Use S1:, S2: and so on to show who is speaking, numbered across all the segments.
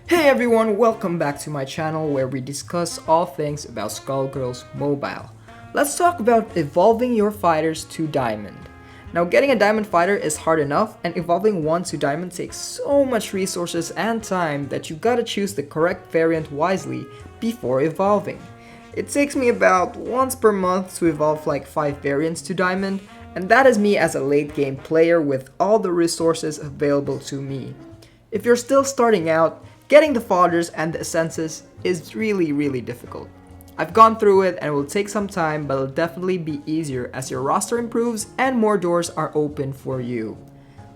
S1: Hey everyone, welcome back to my channel where we discuss all things about Skullgirls Mobile. Let's talk about evolving your fighters to Diamond. Now getting a Diamond fighter is hard enough, and evolving one to Diamond takes so much resources and time that you gotta choose the correct variant wisely before evolving. It takes me about once per month to evolve like 5 variants to Diamond, and that is me as a late game player with all the resources available to me. If you're still starting out, getting the fodders and the essences is really difficult. I've gone through it and it will take some time, but it'll definitely be easier as your roster improves and more doors are open for you.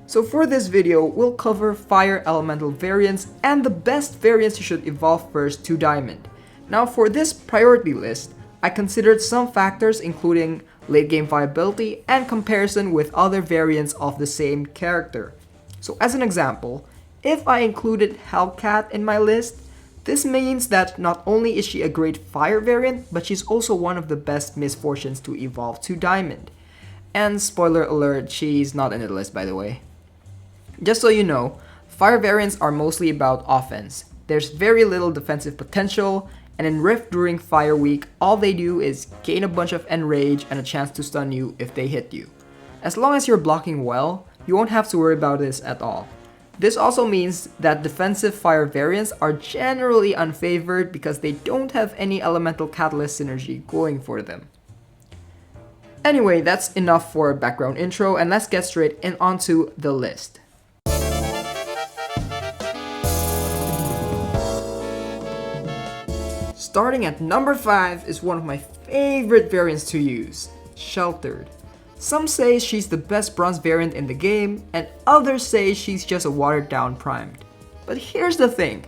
S1: So for this video, we'll cover fire elemental variants and the best variants you should evolve first to Diamond. Now for this priority list, I considered some factors including late game viability and comparison with other variants of the same character. So as an example, if I included Hellcat in my list, this means that not only is she a great fire variant, but she's also one of the best misfortunes to evolve to Diamond. And spoiler alert, she's not in the list by the way. Just so you know, fire variants are mostly about offense. There's very little defensive potential, and in Rift during Fire Week, all they do is gain a bunch of enrage and a chance to stun you if they hit you. As long as you're blocking well, you won't have to worry about this at all. This also means that defensive fire variants are generally unfavored because they don't have any elemental catalyst synergy going for them. Anyway, that's enough for a background intro, and let's get straight in onto the list. Starting at number 5 is one of my favorite variants to use, Sheltered. Some say she's the best bronze variant in the game, and others say she's just a watered down Primed. But here's the thing,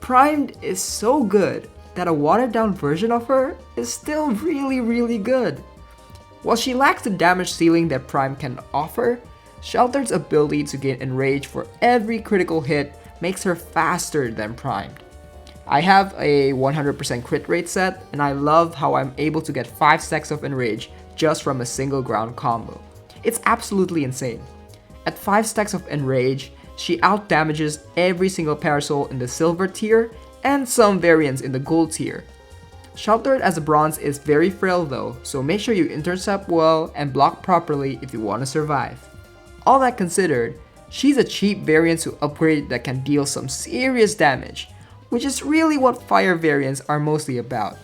S1: Primed is so good that a watered down version of her is still really good. While she lacks the damage ceiling that Prime can offer, Sheltered's ability to gain enrage for every critical hit makes her faster than Primed. I have a 100% crit rate set, and I love how I'm able to get 5 stacks of enrage just from a single ground combo. It's absolutely insane. At 5 stacks of enrage, she outdamages every single Parasol in the silver tier and some variants in the gold tier. Sheltered as a bronze is very frail though, so make sure you intercept well and block properly if you want to survive. All that considered, she's a cheap variant to upgrade that can deal some serious damage, which is really what fire variants are mostly about.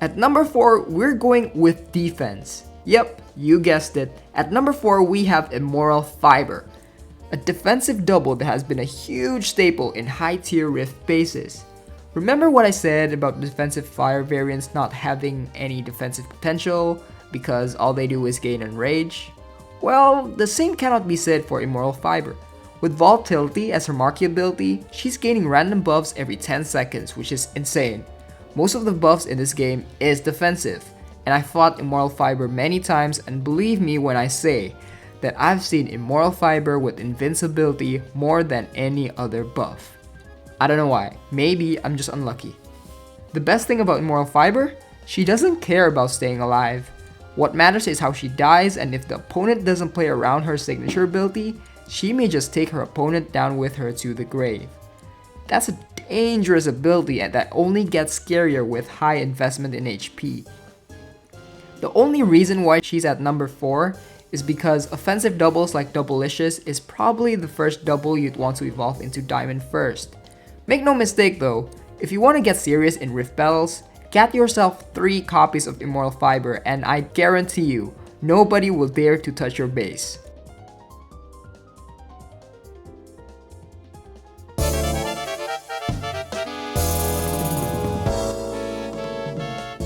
S1: At number 4, we're going with defense. Yep, you guessed it. At number 4, we have Immoral Fiber, a defensive double that has been a huge staple in high tier Rift bases. Remember what I said about defensive fire variants not having any defensive potential because all they do is gain enrage? Well, the same cannot be said for Immoral Fiber. With Volatility as her marquee ability, she's gaining random buffs every 10 seconds, which is insane. Most of the buffs in this game is defensive, and I fought Immoral Fiber many times, and believe me when I say that I've seen Immoral Fiber with invincibility more than any other buff. I don't know why, maybe I'm just unlucky. The best thing about Immoral Fiber? She doesn't care about staying alive. What matters is how she dies, and if the opponent doesn't play around her signature ability, she may just take her opponent down with her to the grave. That's a dangerous ability and that only gets scarier with high investment in HP. The only reason why she's at number 4 is because offensive doubles like Doublelicious is probably the first double you'd want to evolve into Diamond first. Make no mistake though, if you want to get serious in Rift battles, get yourself 3 copies of Immoral Fiber and I guarantee you, nobody will dare to touch your base.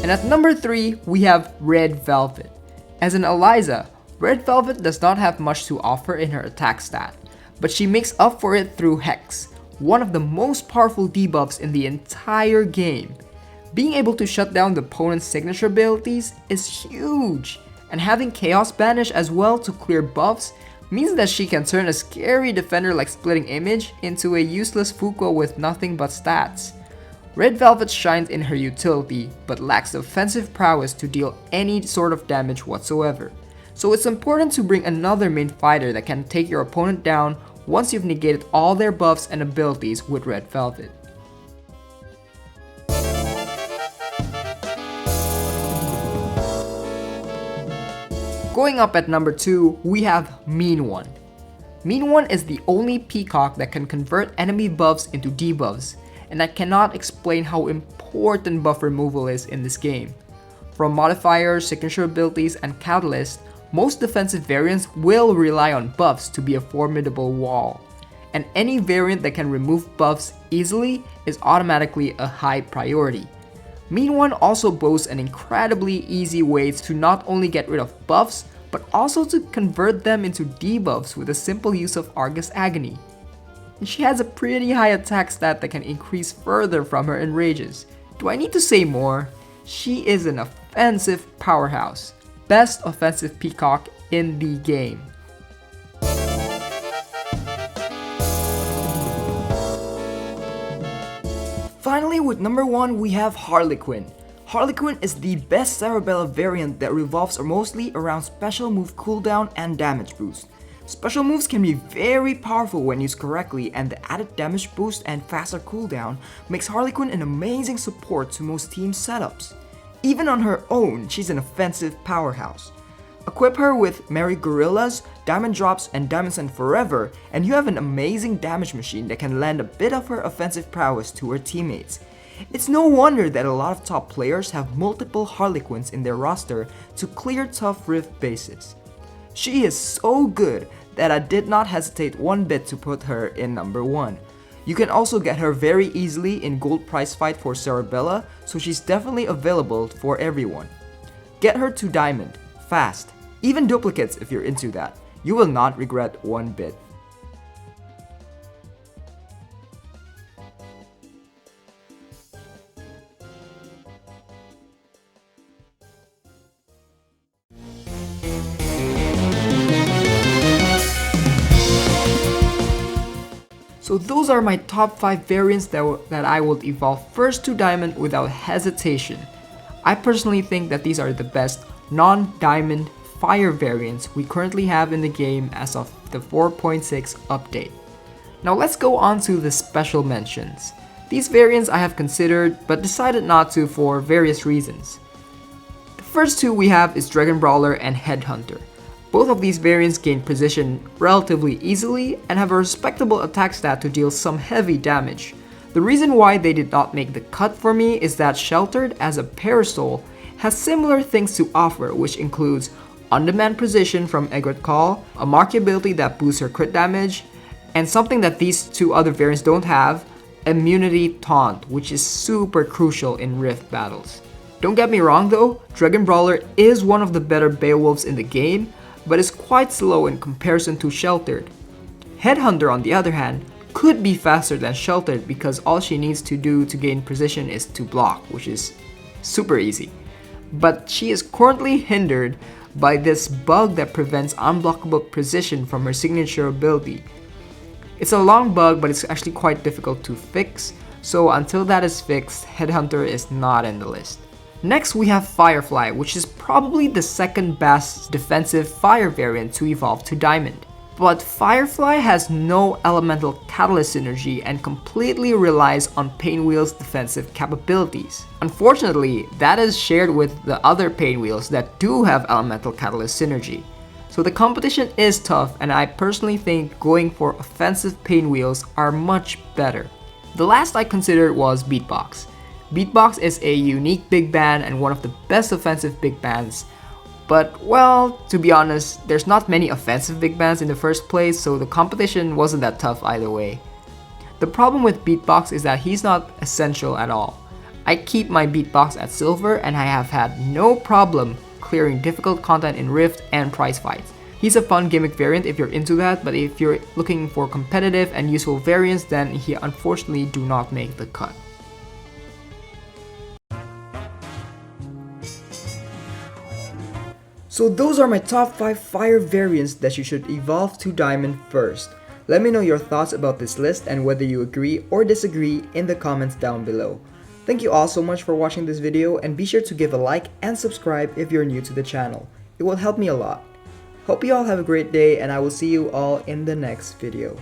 S1: And at number 3, we have Red Velvet. As an Eliza, Red Velvet does not have much to offer in her attack stat, but she makes up for it through Hex, one of the most powerful debuffs in the entire game. Being able to shut down the opponent's signature abilities is huge, and having Chaos Banish as well to clear buffs means that she can turn a scary defender like Splitting Image into a useless Fuko with nothing but stats. Red Velvet shines in her utility, but lacks the offensive prowess to deal any sort of damage whatsoever. So it's important to bring another main fighter that can take your opponent down once you've negated all their buffs and abilities with Red Velvet. Going up at number 2, we have Mean One. Mean One is the only peacock that can convert enemy buffs into debuffs, and I cannot explain how important buff removal is in this game. From modifiers, signature abilities, and catalysts, most defensive variants will rely on buffs to be a formidable wall, and any variant that can remove buffs easily is automatically a high priority. Mean One also boasts an incredibly easy way to not only get rid of buffs, but also to convert them into debuffs with the simple use of Argus Agony. And she has a pretty high attack stat that can increase further from her enrages. Do I need to say more? She is an offensive powerhouse. Best offensive peacock in the game. Finally, with number 1, we have Harley Quinn. Harley Quinn is the best Cerebella variant that revolves mostly around special move cooldown and damage boost. Special moves can be very powerful when used correctly, and the added damage boost and faster cooldown makes Harley Quinn an amazing support to most team setups. Even on her own, she's an offensive powerhouse. Equip her with Merry Gorillas, Diamond Drops, and Diamonds and Forever, and you have an amazing damage machine that can lend a bit of her offensive prowess to her teammates. It's no wonder that a lot of top players have multiple Harley Quinns in their roster to clear tough Rift bases. She is so good that I did not hesitate one bit to put her in number 1. You can also get her very easily in gold prize fight for Cerebella, so she's definitely available for everyone. Get her to Diamond, fast, even duplicates if you're into that. You will not regret one bit. So those are my top 5 variants that I will evolve first to Diamond without hesitation. I personally think that these are the best non-Diamond Fire variants we currently have in the game as of the 4.6 update. Now let's go on to the special mentions. These variants I have considered but decided not to for various reasons. The first two we have is Dragon Brawler and Headhunter. Both of these variants gain precision relatively easily and have a respectable attack stat to deal some heavy damage. The reason why they did not make the cut for me is that Sheltered as a Parasol has similar things to offer, which includes on-demand precision from Egret Call, a Marky ability that boosts her crit damage, and something that these two other variants don't have, Immunity Taunt, which is super crucial in Rift battles. Don't get me wrong though, Dragon Brawler is one of the better Beowulfs in the game, but is quite slow in comparison to Sheltered. Headhunter, on the other hand, could be faster than Sheltered because all she needs to do to gain precision is to block, which is super easy. But she is currently hindered by this bug that prevents unblockable precision from her signature ability. It's a long bug, but it's actually quite difficult to fix, so until that is fixed, Headhunter is not in the list. Next we have Firefly, which is probably the second best defensive fire variant to evolve to Diamond. But Firefly has no elemental catalyst synergy and completely relies on Painwheel's defensive capabilities. Unfortunately, that is shared with the other Painwheels that do have elemental catalyst synergy. So the competition is tough, and I personally think going for offensive Painwheels are much better. The last I considered was Beatbox. Beatbox is a unique big band and one of the best offensive big bands. But, well, to be honest, there's not many offensive big bands in the first place, so the competition wasn't that tough either way. The problem with Beatbox is that he's not essential at all. I keep my Beatbox at Silver and I have had no problem clearing difficult content in Rift and prize fights. He's a fun gimmick variant if you're into that, but if you're looking for competitive and useful variants, then he unfortunately do not make the cut. So those are my top 5 fire variants that you should evolve to diamond first. Let me know your thoughts about this list and whether you agree or disagree in the comments down below. Thank you all so much for watching this video, and be sure to give a like and subscribe if you're new to the channel. It will help me a lot. Hope you all have a great day, and I will see you all in the next video.